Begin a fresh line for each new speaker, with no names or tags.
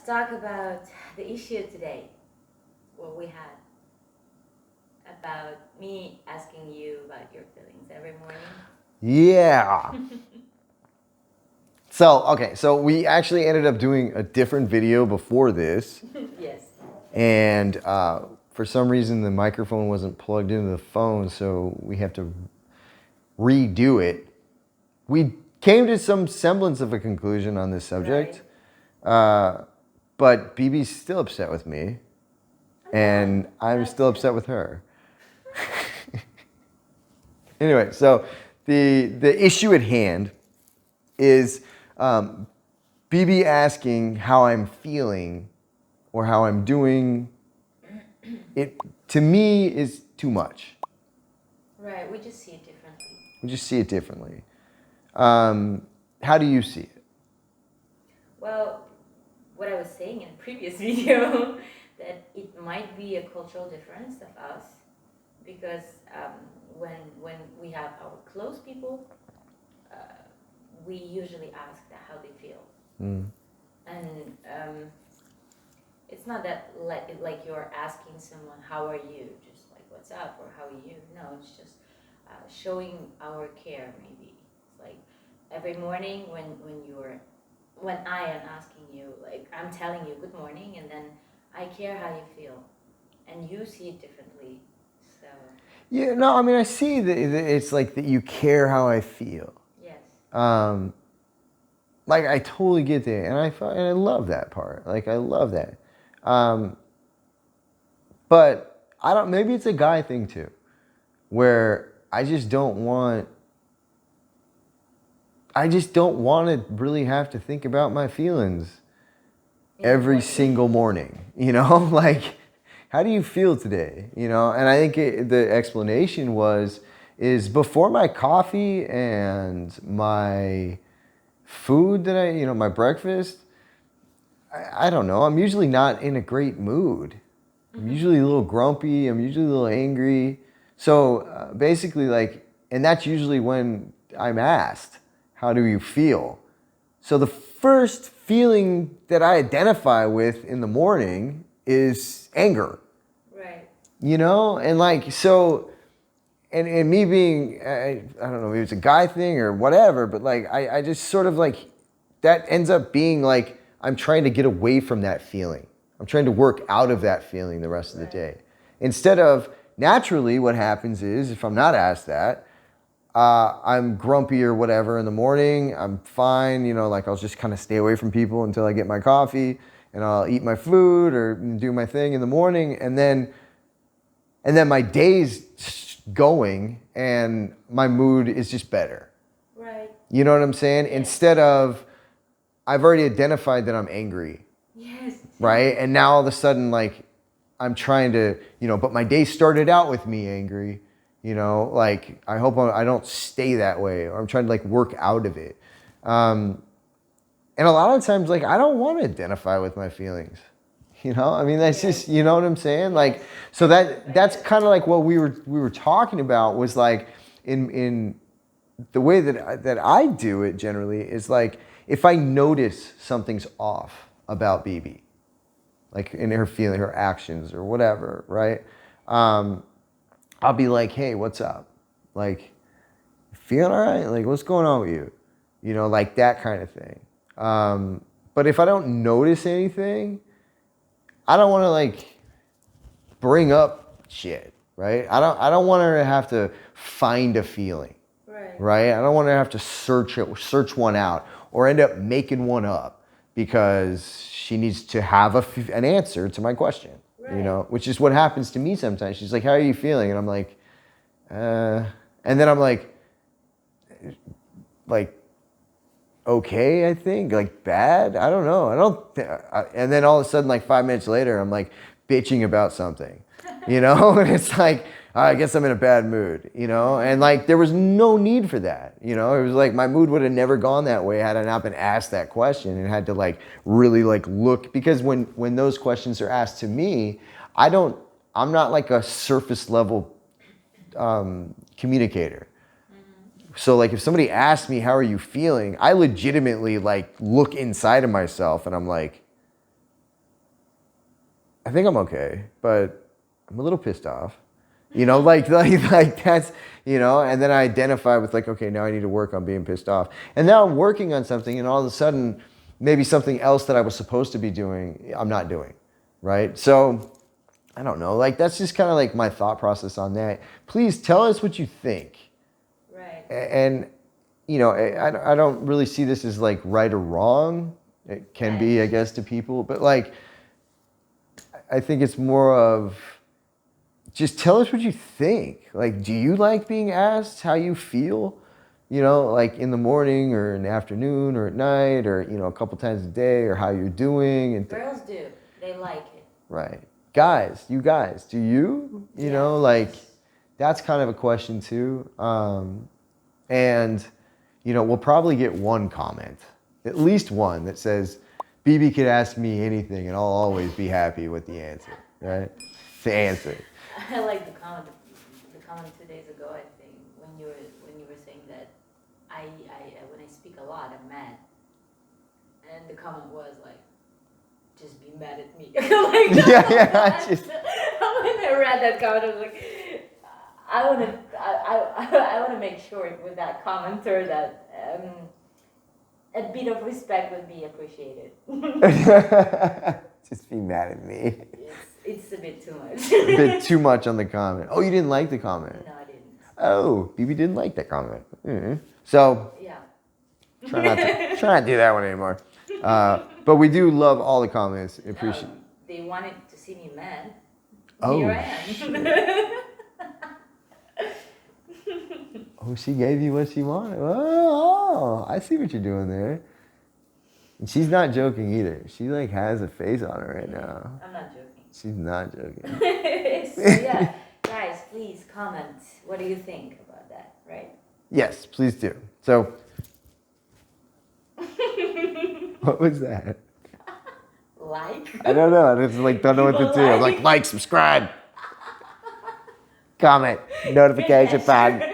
talk about the issue today, what we had about me asking you about your feelings every morning.
Yeah. So we actually ended up doing a different video before this.
Yes.
And for some reason, the microphone wasn't plugged into the phone, so we have to redo it. We came to some semblance of a conclusion on this subject, but BB's still upset with me, and I'm still upset with her. Anyway, so the issue at hand is BB asking how I'm feeling or how I'm doing. It, to me, is too much.
Right, we just see it differently.
We just see it differently. How do you see it?
Well, what I was saying in the previous video, that it might be a cultural difference of us, because when we have our close people, we usually ask how they feel. And it's not that like you're asking someone, how are you? Just like, what's up, or how are you? No, it's just showing our care, maybe. It's like every morning when I am asking you, like I'm telling you good morning, and then I care how you feel, and you see it differently. So
Yeah, no, I mean, I see that it's like that you care how I feel.
yes.
Like, I totally get that, and I love that part. Like, I love that. But I don't. Maybe it's a guy thing too, where I just don't want to really have to think about my feelings every single morning. You know, like, how do you feel today? You know, and I think the explanation is before my coffee and my food that my breakfast, I don't know. I'm usually not in a great mood. I'm usually a little grumpy. I'm usually a little angry. So basically, like, and that's usually when I'm asked, how do you feel? So the first feeling that I identify with in the morning is anger.
Right.
You know? And like, so, and me being, I don't know, maybe it's a guy thing or whatever, but like, I just sort of like, that ends up being like, I'm trying to get away from that feeling. I'm trying to work out of that feeling the rest of the day. Instead of, naturally, what happens is, if I'm not asked that, I'm grumpy or whatever in the morning. I'm fine, like I'll just kind of stay away from people until I get my coffee, and I'll eat my food or do my thing in the morning, and then my day's going and my mood is just better.
Right.
You know what I'm saying?
Yes.
Instead of, I've already identified that I'm angry.
Yes.
Right? And now all of a sudden, like, I'm trying to, but my day started out with me angry, like, I hope I don't stay that way, or I'm trying to, like, work out of it. And a lot of times, like, I don't want to identify with my feelings. I mean, that's just, you know what I'm saying? Like, so that's kind of like what we were talking about, was like, in the way that I do it generally is like, if I notice something's off about BB, like in her feeling, her actions or whatever, right? I'll be like, hey, what's up? Like, feeling all right? Like, what's going on with you? Like that kind of thing. But if I don't notice anything, I don't want to, like, bring up shit, right? I don't want her to have to find a feeling, right? I don't want her to have to search one out or end up making one up because she needs to have an answer to my question, which is what happens to me sometimes. She's like, how are you feeling? And I'm like, and then I'm like, okay, I think, like, bad. I don't know. And then all of a sudden, like 5 minutes later, I'm like bitching about something, and it's like, I guess I'm in a bad mood, and like, there was no need for that. It was like, my mood would have never gone that way had I not been asked that question and had to, like, really, like, look, because when those questions are asked to me, I'm not like a surface level communicator. So, like, if somebody asks me, how are you feeling? I legitimately, like, look inside of myself and I'm like, I think I'm okay, but I'm a little pissed off. Like that's, and then I identify with like, okay, now I need to work on being pissed off. And now I'm working on something, and all of a sudden, maybe something else that I was supposed to be doing, I'm not doing, right? So I don't know, like that's just kind of like my thought process on that. Please tell us what you think.
Right.
And, I don't really see this as like right or wrong. It can be, I guess, to people, but like, I think it's more of just tell us what you think. Like, do you like being asked how you feel? Like in the morning or in the afternoon or at night or, a couple times a day or how you're doing. And
Girls do. They like it.
Right. Guys, you guys, do you? Like that's kind of a question too. And, we'll probably get one comment, at least one that says, BB could ask me anything and I'll always be happy with the answer, right? To answer.
I like the comment 2 days ago, I think, when you were saying that I when I speak a lot, I'm mad. And the comment was like, just be mad at me. Like,
yeah.
When I read that comment, I was like, I want to make sure with that commenter that a bit of respect would be appreciated.
Just be mad at me.
It's a bit too much.
A bit too much on the comment. Oh, you didn't like the comment?
No, I didn't.
Oh, BB didn't like that comment. Mm-hmm. So
yeah.
try not to do that one anymore. But we do love all the comments. Appreciate.
They wanted to see me mad.
Oh,
here I am.
Oh, she gave you what she wanted. Oh, I see what you're doing there. And she's not joking either. She like has a face on her right now.
I'm not joking.
She's not joking.
So yeah, guys, please comment. What do you think about that, right?
Yes, please do. So, what was that?
Like?
I don't know. I just like don't know what to do. I'm like, subscribe, comment, notification button.